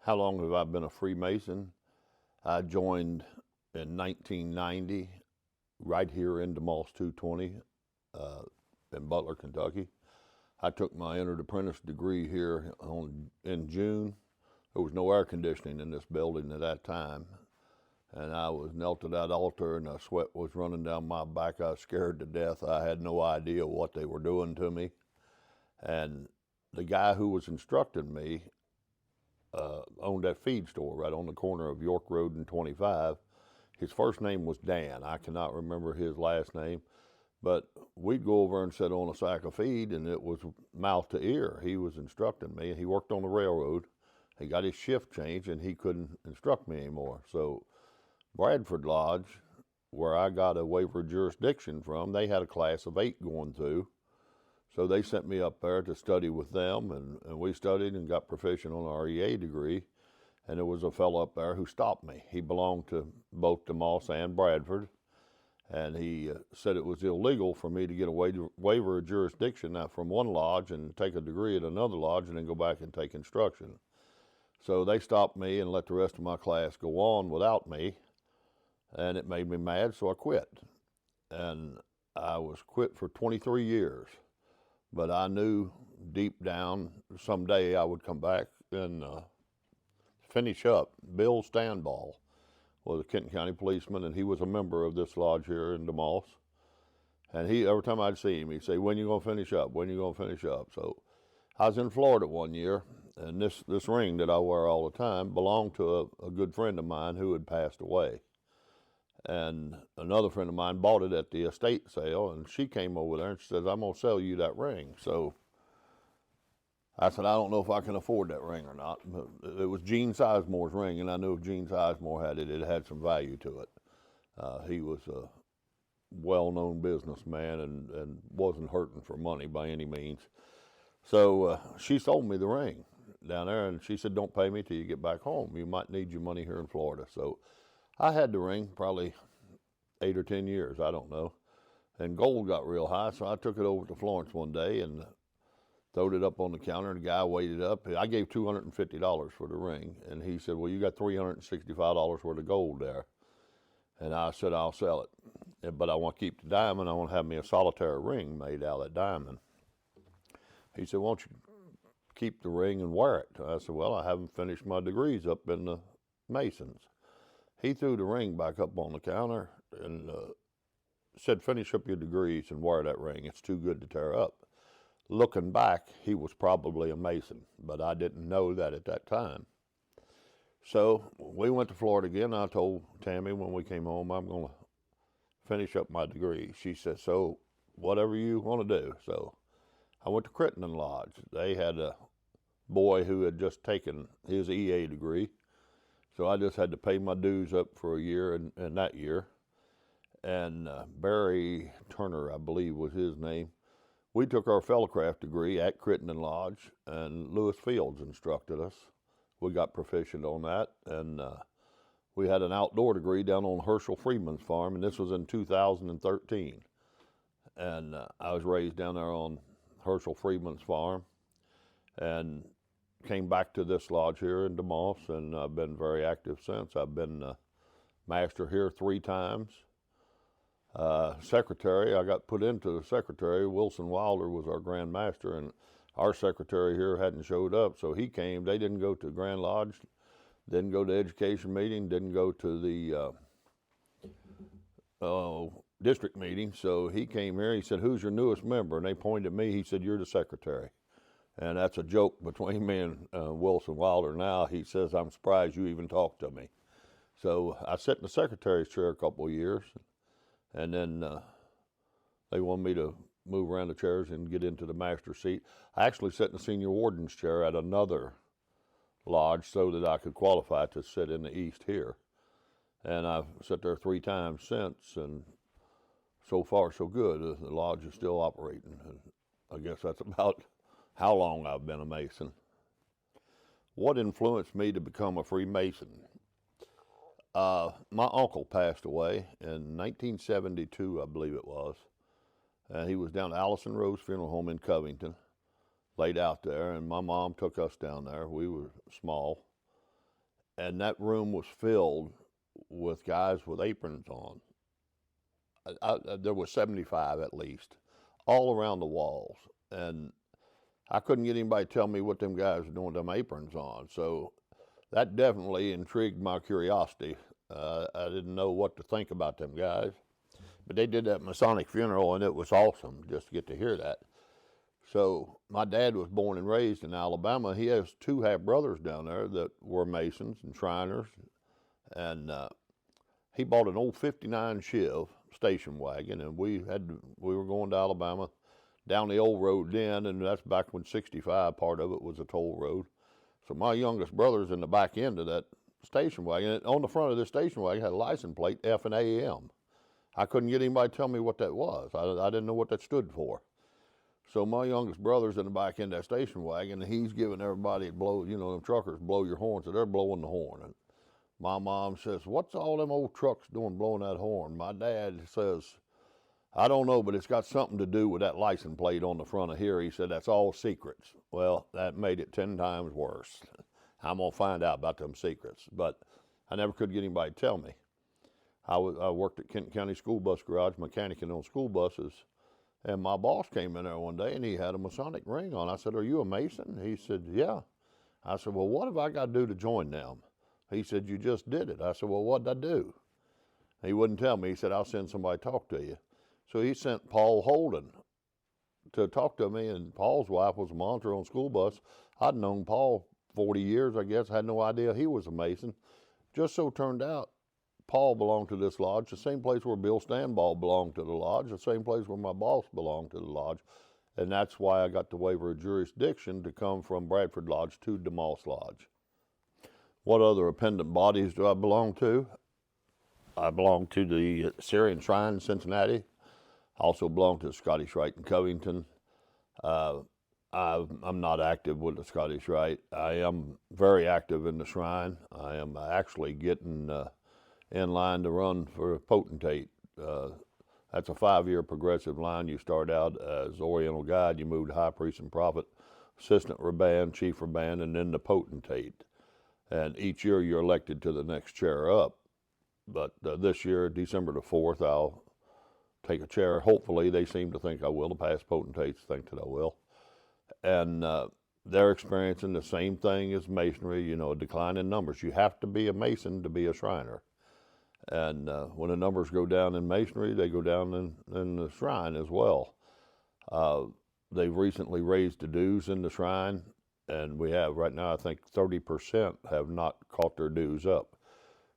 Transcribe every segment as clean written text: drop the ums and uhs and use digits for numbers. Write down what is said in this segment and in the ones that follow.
How long have I been a Freemason? I joined in 1990 right here in DeMoss 220 in Butler, Kentucky. I took my entered apprentice degree here in June. There was no air conditioning in this building at that time. And I was knelt at that altar and the sweat was running down my back. I was scared to death. I had no idea what they were doing to me. And the guy who was instructing me owned that feed store right on the corner of York Road and 25. His first name was Dan. I cannot remember his last name, but we'd go over and sit on a sack of feed, and it was mouth to ear. He was instructing me. He worked on the railroad. He got his shift changed, and he couldn't instruct me anymore. So Bradford Lodge, where I got a waiver of jurisdiction from, they had a class of 8 going through. So they sent me up there to study with them, and we studied and got proficient on our EA degree. And there was a fellow up there who stopped me. He belonged to both DeMoss and Bradford, and he said it was illegal for me to get a waiver of jurisdiction from one lodge and take a degree at another lodge and then go back and take instruction. So they stopped me and let the rest of my class go on without me, and it made me mad, so I quit. And I was quit for 23 years. But I knew deep down someday I would come back and finish up. Bill Stanball was a Kenton County policeman, and he was a member of this lodge here in DeMoss. And every time I'd see him, he'd say, "When you gonna finish up? When you gonna finish up?" So I was in Florida one year, and this ring that I wear all the time belonged to a good friend of mine who had passed away. And another friend of mine bought it at the estate sale, and she came over there and she says, "I'm going to sell you that ring." So I said, "I don't know if I can afford that ring or not." But it was Gene Sizemore's ring, and I knew if Gene Sizemore had it, it had some value to it. He was a well-known businessman and wasn't hurting for money by any means. So she sold me the ring down there, and she said, "Don't pay me till you get back home. You might need your money here in Florida." So I had the ring probably 8 or 10 years, I don't know. And gold got real high, so I took it over to Florence one day and throwed it up on the counter, and the guy weighed it up. I gave $250 for the ring, and he said, "Well, you got $365 worth of gold there." And I said, "I'll sell it, but I want to keep the diamond. I want to have me a solitaire ring made out of that diamond." He said, "Why don't you keep the ring and wear it?" I said, "Well, I haven't finished my degrees up in the Masons." He threw the ring back up on the counter and said, "Finish up your degrees and wear that ring. It's too good to tear up." Looking back, he was probably a Mason, but I didn't know that at that time. So we went to Florida again. I told Tammy when we came home, "I'm going to finish up my degree." She said, "So whatever you want to do." So I went to Crittenden Lodge. They had a boy who had just taken his EA degree. So I just had to pay my dues up for a year and that year. And Barry Turner, I believe was his name. We took our fellowcraft degree at Crittenden Lodge, and Lewis Fields instructed us. We got proficient on that, and we had an outdoor degree down on Herschel Freeman's farm, and this was in 2013. And I was raised down there on Herschel Freeman's farm, and came back to this lodge here in DeMoss, and I've been very active since. I've been master here 3 times. Secretary, I got put into the secretary. Wilson Wilder was our Grand Master, and our secretary here hadn't showed up, so he came. They didn't go to Grand Lodge, didn't go to education meeting, didn't go to the district meeting, so he came here. He said, "Who's your newest member?" And they pointed at me. He said, "You're the secretary." And that's a joke between me and Wilson Wilder now. He says, "I'm surprised you even talked to me." So I sat in the secretary's chair a couple of years, and then they wanted me to move around the chairs and get into the master seat. I actually sat in the senior warden's chair at another lodge so that I could qualify to sit in the east here. And I've sat there 3 times since, and so far so good. The lodge is still operating. And I guess that's about how long I've been a Mason. What influenced me to become a Freemason? My uncle passed away in 1972, I believe it was. And he was down at Allison Rose Funeral Home in Covington, laid out there, and my mom took us down there. We were small. and that room was filled with guys with aprons on. There were 75 at least, all around the walls, and I couldn't get anybody to tell me what them guys were doing with them aprons on. So that definitely intrigued my curiosity. I didn't know what to think about them guys, but they did that Masonic funeral, and it was awesome just to get to hear that. So my dad was born and raised in Alabama. He has two half brothers down there that were Masons and Shriners, and he bought an old '59 Chev station wagon, and we were going to Alabama down the old road then, and that's back when 65 part of it was a toll road. So my youngest brother's in the back end of that station wagon. And on the front of this station wagon had a license plate F and AM. I couldn't get anybody to tell me what that was. I didn't know what that stood for. So my youngest brother's in the back end of that station wagon, and he's giving everybody them truckers blow your horn. So they're blowing the horn. And my mom says, "What's all them old trucks doing blowing that horn?" My dad says, "I don't know, but it's got something to do with that license plate on the front of here." He said, "That's all secrets." Well, that made it 10 times worse. I'm going to find out about them secrets. But I never could get anybody to tell me. I worked at Kenton County School Bus Garage, mechanicing on school buses. And my boss came in there one day, and he had a Masonic ring on. I said, "Are you a Mason?" He said, "Yeah." I said, "Well, what have I got to do to join them?" He said, "You just did it." I said, "Well, what did I do?" He wouldn't tell me. He said, "I'll send somebody to talk to you." So he sent Paul Holden to talk to me, and Paul's wife was a monitor on school bus. I'd known Paul 40 years, I guess. I had no idea he was a Mason. Just so turned out, Paul belonged to this lodge, the same place where Bill Stanball belonged to the lodge, the same place where my boss belonged to the lodge. And that's why I got the waiver of jurisdiction to come from Bradford Lodge to DeMoss Lodge. What other appendant bodies do I belong to? I belong to the Syrian Shrine in Cincinnati. I also belong to the Scottish Rite in Covington. I'm not active with the Scottish Rite. I am very active in the Shrine. I am actually getting in line to run for a potentate. That's a 5-year progressive line. You start out as Oriental Guide, you move to High Priest and Prophet, Assistant Rabband, Chief Rabband, and then the potentate. And each year you're elected to the next chair up. But this year, December the 4th, I'll take a chair. Hopefully, they seem to think I will. The past potentates think that I will. And they're experiencing the same thing as Masonry, a decline in numbers. You have to be a Mason to be a Shriner. And when the numbers go down in Masonry, they go down in the Shrine as well. They've recently raised the dues in the Shrine, and we have right now, I think 30% have not caught their dues up.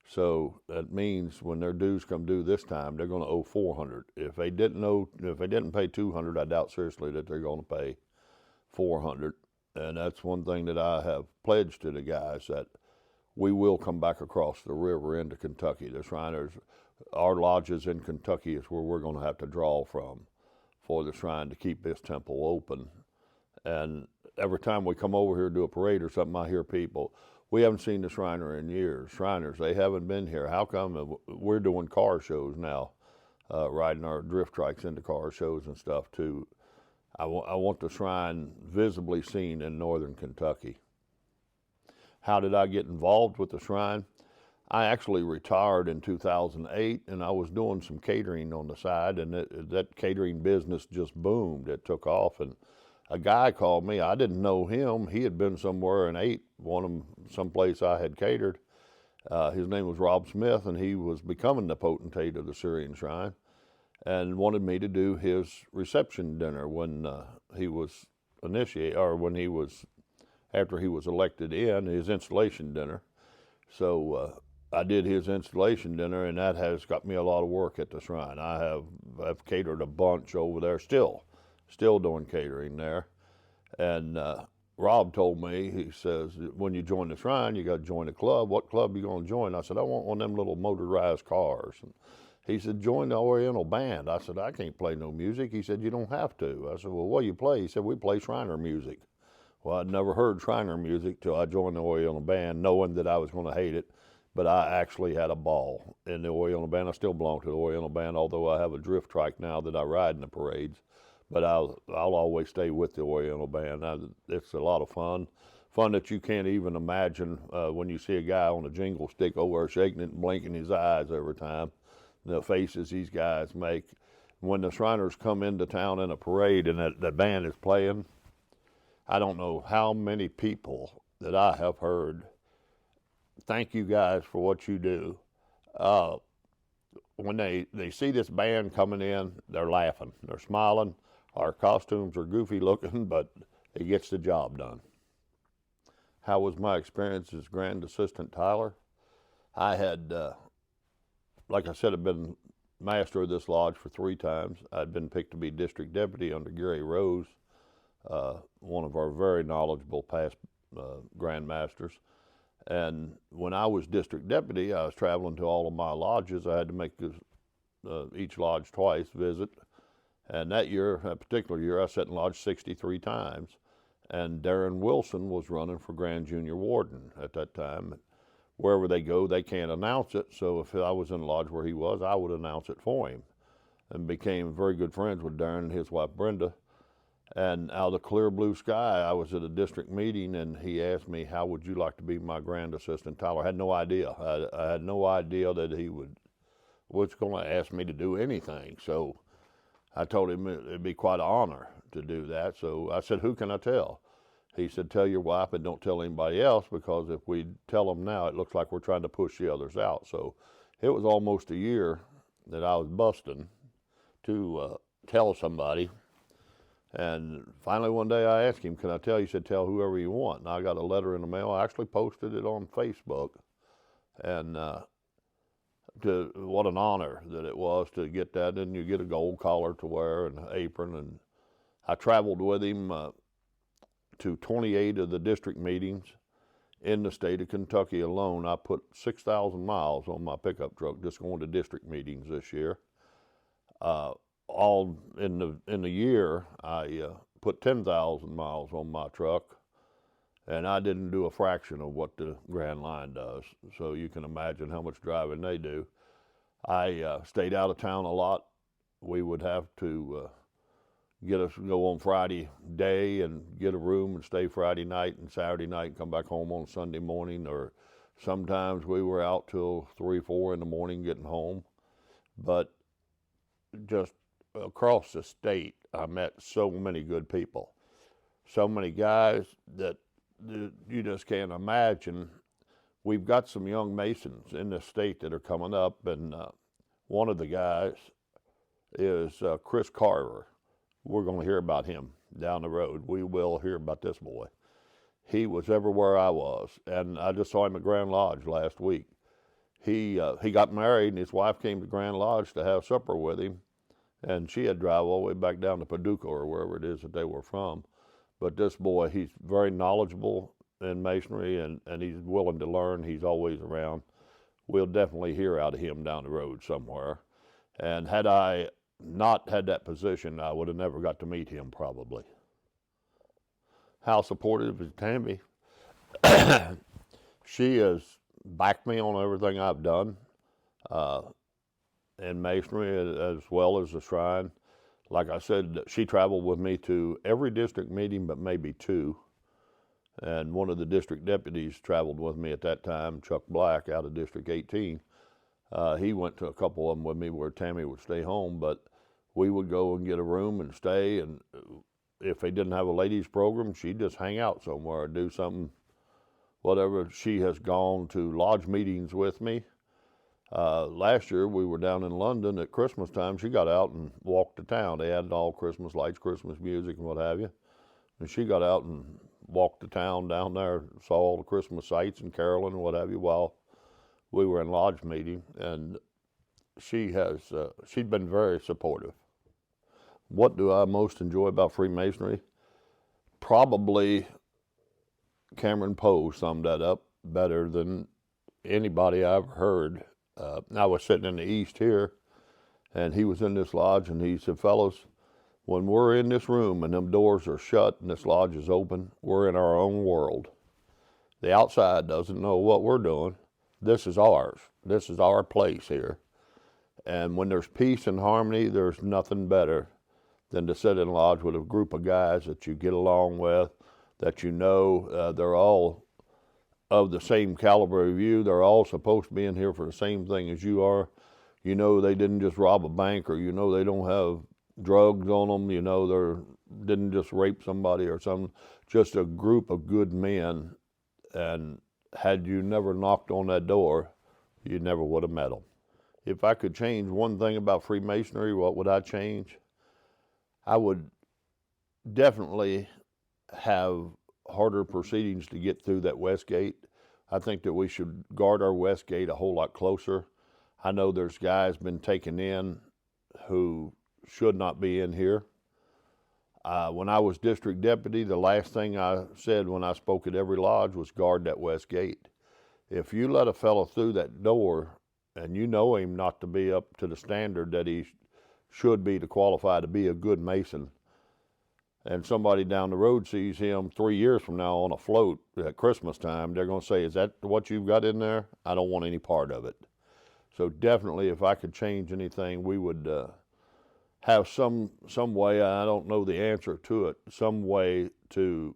So that means when their dues come due this time, they're going to owe $400. If they didn't pay $200, I doubt seriously that they're going to pay $400. And that's one thing that I have pledged to the guys, that we will come back across the river into Kentucky. The Shriners, our lodges in Kentucky is where we're going to have to draw from for the Shrine to keep this temple open. And every time we come over here to do a parade or something, I hear people, "We haven't seen the Shriner in years. Shriners, they haven't been here. How come?" We're doing car shows now, riding our drift trikes into car shows and stuff too. I want the Shrine visibly seen in northern Kentucky. How did I get involved with the Shrine? I actually retired in 2008, and I was doing some catering on the side, and that catering business just boomed. It took off, and a guy called me. I didn't know him. He had been somewhere and ate someplace I had catered. His name was Rob Smith, and he was becoming the potentate of the Syrian Shrine, and wanted me to do his reception dinner when he was after he was elected in, his installation dinner. So I did his installation dinner, and that has got me a lot of work at the Shrine. I've catered a bunch over there, still doing catering there. And Rob told me, he says, "When you join the Shrine, you got to join a club. What club you going to join?" I said, "I want one of them little motorized cars." And he said, "Join the Oriental Band." I said, "I can't play no music." He said, "You don't have to." I said, "Well, what do you play?" He said, "We play Shriner music." Well, I'd never heard Shriner music till I joined the Oriental Band, knowing that I was going to hate it. But I actually had a ball in the Oriental Band. I still belong to the Oriental Band, although I have a drift trike now that I ride in the parades. But I'll always stay with the Oriental Band. It's a lot of fun fun that you can't even imagine when you see a guy on a jingle stick over shaking it and blinking his eyes every time. The faces these guys make. When the Shriners come into town in a parade and that band is playing, I don't know how many people that I have heard, thank you guys for what you do. When they see this band coming in, they're laughing, they're smiling. Our costumes are goofy looking, but it gets the job done. How was my experience as Grand Assistant Tyler? I had, like I said, I've been master of this lodge for 3 times. I'd been picked to be district deputy under Gary Rose, one of our very knowledgeable past Grand Masters. And when I was district deputy, I was traveling to all of my lodges. I had to make each lodge twice visit. And that particular year, I sat in lodge 63 times. And Darren Wilson was running for Grand Junior Warden at that time. Wherever they go, they can't announce it. So if I was in the lodge where he was, I would announce it for him. And became very good friends with Darren and his wife, Brenda. And out of the clear blue sky, I was at a district meeting, and he asked me, how would you like to be my Grand Assistant Tyler? I had no idea. I had no idea that he was going to ask me to do anything. So I told him it'd be quite an honor to do that. So I said, who can I tell? He said, tell your wife and don't tell anybody else, because if we tell them now, it looks like we're trying to push the others out. So it was almost a year that I was busting to tell somebody. And finally one day I asked him, can I tell? He said, tell whoever you want. And I got a letter in the mail. I actually posted it on Facebook. And what an honor that it was to get that. And you get a gold collar to wear and an apron. And I traveled with him to 28 of the district meetings in the state of Kentucky alone. I put 6,000 miles on my pickup truck just going to district meetings this year. All in the year, I put 10,000 miles on my truck, and I didn't do a fraction of what the Grand Line does. So you can imagine how much driving they do. I stayed out of town a lot. We would have to go on Friday day and get a room and stay Friday night and Saturday night and come back home on Sunday morning, or sometimes we were out till 3, 4 in the morning getting home. But just across the state, I met so many good people, so many guys that you just can't imagine. We've got some young Masons in the state that are coming up, and one of the guys is Chris Carver. We're going to hear about him down the road. We will hear about this boy. He was everywhere I was, and I just saw him at Grand Lodge last week. He got married, and his wife came to Grand Lodge to have supper with him, and she had to drive all the way back down to Paducah or wherever it is that they were from. But this boy, he's very knowledgeable in masonry, and he's willing to learn. He's always around. We'll definitely hear out of him down the road somewhere. And had I not had that position, I would have never got to meet him probably. How supportive is Tammy? She has backed me on everything I've done in masonry as well as the shrine. Like I said, she traveled with me to every district meeting but maybe 2. And one of the district deputies traveled with me at that time, Chuck Black, out of District 18. He went to a couple of them with me where Tammy would stay home, but we would go and get a room and stay. And if they didn't have a ladies program, she'd just hang out somewhere, do something, whatever. She has gone to lodge meetings with me. Last year we were down in London at Christmas time. She got out and walked the town. They had all Christmas lights, Christmas music, and what have you. And she got out and walked the town down there, saw all the Christmas sights and caroling and what have you while we were in lodge meeting. And she'd been very supportive. What do I most enjoy about Freemasonry? Probably Cameron Poe summed that up better than anybody I ever heard. I was sitting in the east here, and he was in this lodge, and he said, fellows, when we're in this room and them doors are shut and this lodge is open, we're in our own world. The outside doesn't know what we're doing. This is ours. This is our place here. And when there's peace and harmony, there's nothing better than to sit in lodge with a group of guys that you get along with, that you know. They're all of the same caliber of you. They're all supposed to be in here for the same thing as you are. You know they didn't just rob a bank, or you know they don't have drugs on them. You know they didn't just rape somebody or something. Just a group of good men. And had you never knocked on that door, you never would have met them. If I could change one thing about Freemasonry, what would I change? I would definitely have harder proceedings to get through that west gate. I think that we should guard our west gate a whole lot closer. I know there's guys been taken in who should not be in here. When I was district deputy, the last thing I said when I spoke at every lodge was guard that west gate. If you let a fellow through that door and you know him not to be up to the standard that he should be to qualify to be a good Mason, and somebody down the road sees him 3 years from now on a float at Christmas time, they're going to say, is that what you've got in there? I don't want any part of it. So definitely, if I could change anything, we would have some way, I don't know the answer to it, some way to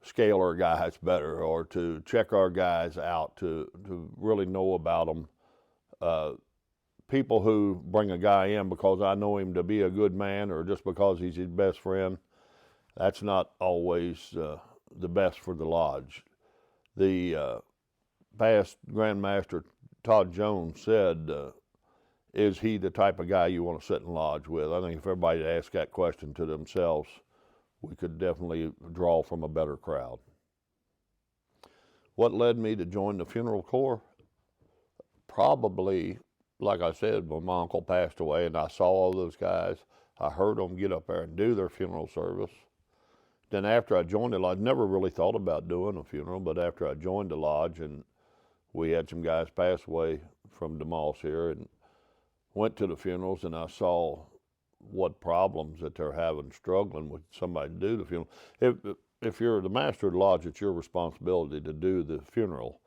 scale our guys better, or to check our guys out, to really know about them. People who bring a guy in because I know him to be a good man, or just because he's his best friend, that's not always the best for the lodge. The past Grand Master Todd Jones said, is he the type of guy you want to sit in lodge with? I think if everybody asked that question to themselves, we could definitely draw from a better crowd. What led me to join the funeral corps? Probably, like I said, when my uncle passed away and I saw all those guys, I heard them get up there and do their funeral service. Then after I joined the lodge, never really thought about doing a funeral, but after I joined the lodge and we had some guys pass away from DeMoss here, and went to the funerals, and I saw what problems that they're having, struggling with somebody to do the funeral. If you're the master of the lodge, it's your responsibility to do the funeral.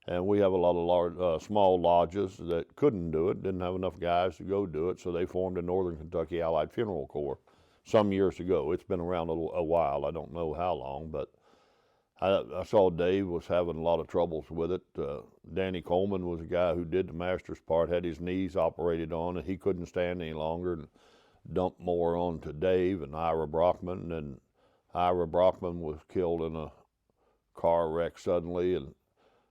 And we have a lot of small lodges that couldn't do it, didn't have enough guys to go do it, so they formed the Northern Kentucky Allied Funeral Corps some years ago. It's been around a while, I don't know how long, but I saw Dave was having a lot of troubles with it. Danny Coleman was a guy who did the master's part, had his knees operated on, and he couldn't stand any longer, and dumped more on to Dave and Ira Brockman. And Ira Brockman was killed in a car wreck suddenly, and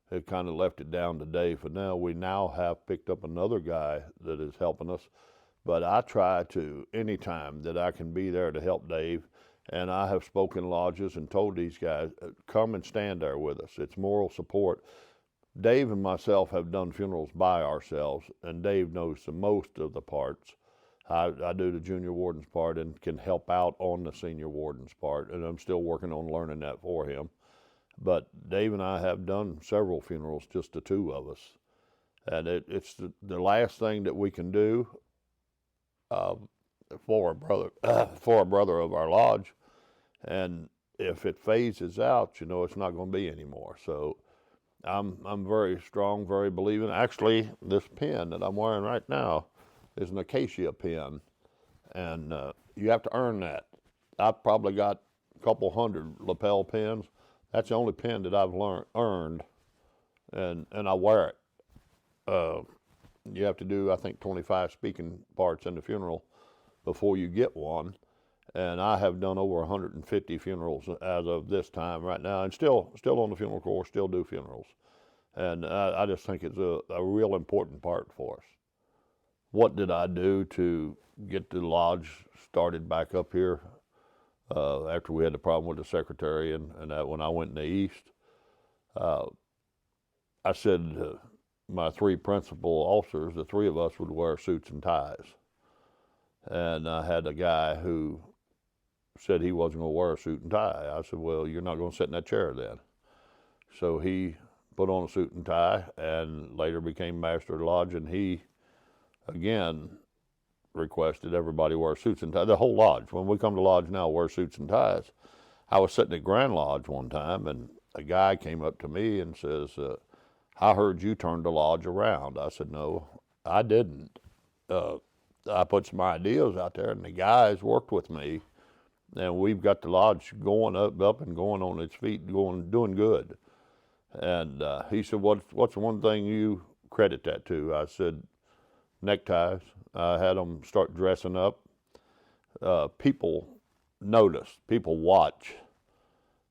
it kind of left it down to Dave. And now we have picked up another guy that is helping us. But I try to, anytime that I can be there to help Dave. And I have spoken lodges and told these guys, come and stand there with us. It's moral support. Dave and myself have done funerals by ourselves, and Dave knows the most of the parts. I do the junior warden's part and can help out on the senior warden's part, and I'm still working on learning that for him. But Dave and I have done several funerals, just the two of us. And it's the last thing that we can do for a brother of our lodge. And if it phases out, you know, it's not going to be anymore. So I'm very strong, very believing. Actually, this pin that I'm wearing right now is an acacia pin, and you have to earn that. I've probably got a couple hundred lapel pins. That's the only pin that I've earned, and I wear it. You have to do, I think, 25 speaking parts in the funeral before you get one. And I have done over 150 funerals as of this time right now, and still on the funeral corps, still do funerals. And I just think it's a real important part for us. What did I do to get the lodge started back up here after we had the problem with the secretary and that when I went in the East? I said my three principal officers, the three of us would wear suits and ties. And I had a guy who said he wasn't going to wear a suit and tie. I said, well, you're not going to sit in that chair then. So he put on a suit and tie and later became master of the lodge, and he, again, requested everybody wear suits and ties. The whole lodge, when we come to lodge now, wear suits and ties. I was sitting at Grand Lodge one time, and a guy came up to me and says, I heard you turned the lodge around. I said, no, I didn't. I put some ideas out there, and the guys worked with me and we've got the lodge going up and going on its feet, doing good. And he said, what's the one thing you credit that to? I said, neckties. I had them start dressing up. People notice, people watch.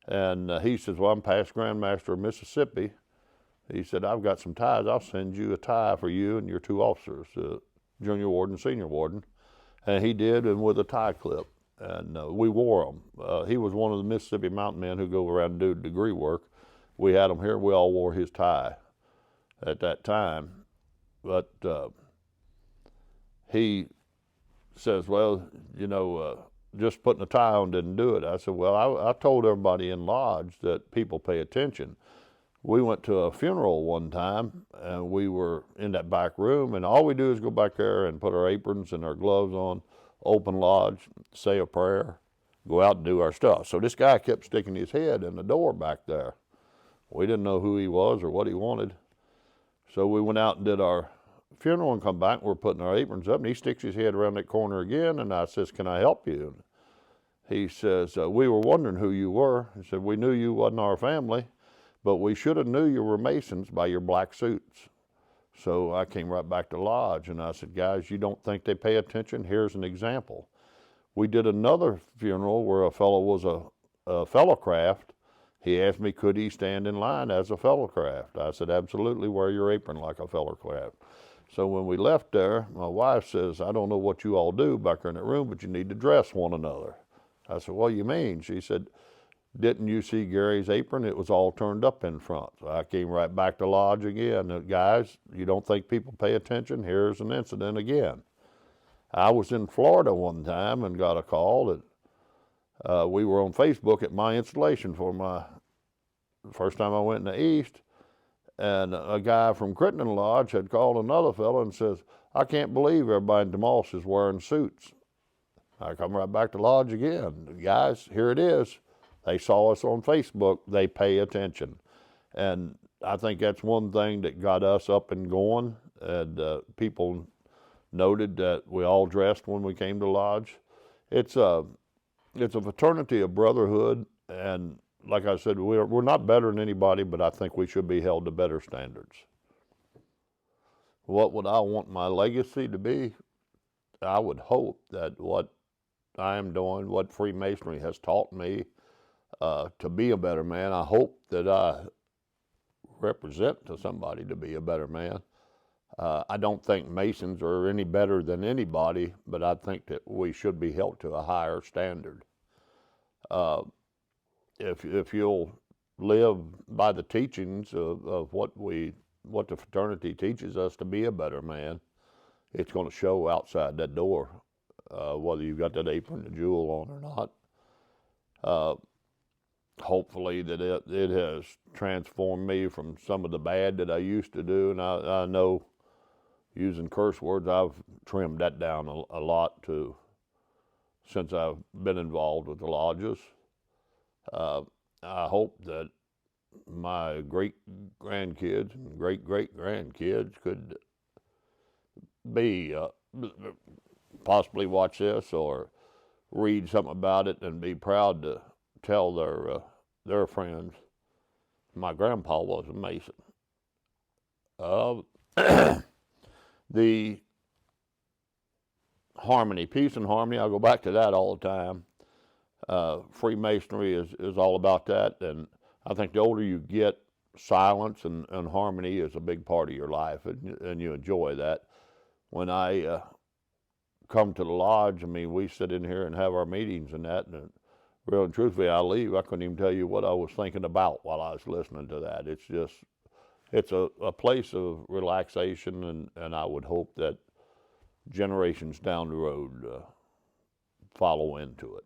And he says, well, I'm past Grand Master of Mississippi. He said, I've got some ties. I'll send you a tie for you and your two officers, junior warden, senior warden. And he did, and with a tie clip. And we wore them. He was one of the Mississippi Mountain Men who go around and do degree work. We had him here. We all wore his tie at that time. But he says, well, you know, just putting a tie on didn't do it. I said, well, I told everybody in lodge that people pay attention. We went to a funeral one time, and we were in that back room, and all we do is go back there and put our aprons and our gloves on, open lodge, say a prayer, go out and do our stuff. So this guy kept sticking his head in the door back there. We didn't know who he was or what he wanted. So we went out and did our funeral and come back, and we're putting our aprons up, and he sticks his head around that corner again, and I says, can I help you? And he says, we were wondering who you were. He said, we knew you wasn't our family, but we should have knew you were Masons by your black suits. So I came right back to lodge, and I said, guys, you don't think they pay attention? Here's an example. We did another funeral where a fellow was a fellow craft. He asked me, could he stand in line as a fellow craft? I said, absolutely, wear your apron like a fellow craft. So when we left there, my wife says, I don't know what you all do back there in that room, but you need to dress one another. I said, what do you mean? She said, didn't you see Gary's apron? It was all turned up in front. So I came right back to lodge again. Guys, you don't think people pay attention? Here's an incident again. I was in Florida one time and got a call that we were on Facebook at my installation for my first time I went in the East. And a guy from Crittenden Lodge had called another fellow and says, I can't believe everybody in DeMoss is wearing suits. I come right back to lodge again. Guys, here it is. They saw us on Facebook. They pay attention. And I think that's one thing that got us up and going. And people noted that we all dressed when we came to lodge. It's a fraternity of brotherhood. And like I said, we're not better than anybody, but I think we should be held to better standards. What would I want my legacy to be? I would hope that what I am doing, what Freemasonry has taught me, to be a better man. I hope that I represent to somebody to be a better man. I don't think Masons are any better than anybody, but I think that we should be held to a higher standard. If you'll live by the teachings of what the fraternity teaches us to be a better man, it's going to show outside that door, whether you've got that apron and jewel on or not. Hopefully that it has transformed me from some of the bad that I used to do, and I know, using curse words, I've trimmed that down a lot too since I've been involved with the lodges. I hope that my great-grandkids and great-great-grandkids could be possibly watch this or read something about it and be proud to tell their friends, my grandpa was a Mason. The harmony, peace and harmony, I go back to that all the time. Freemasonry is all about that, and I think the older you get, silence and harmony is a big part of your life, and you enjoy that. When I come to the lodge, I mean, we sit in here and have our meetings and that, and real and truthfully, I leave, I couldn't even tell you what I was thinking about while I was listening to that. It's a place of relaxation, and I would hope that generations down the road follow into it.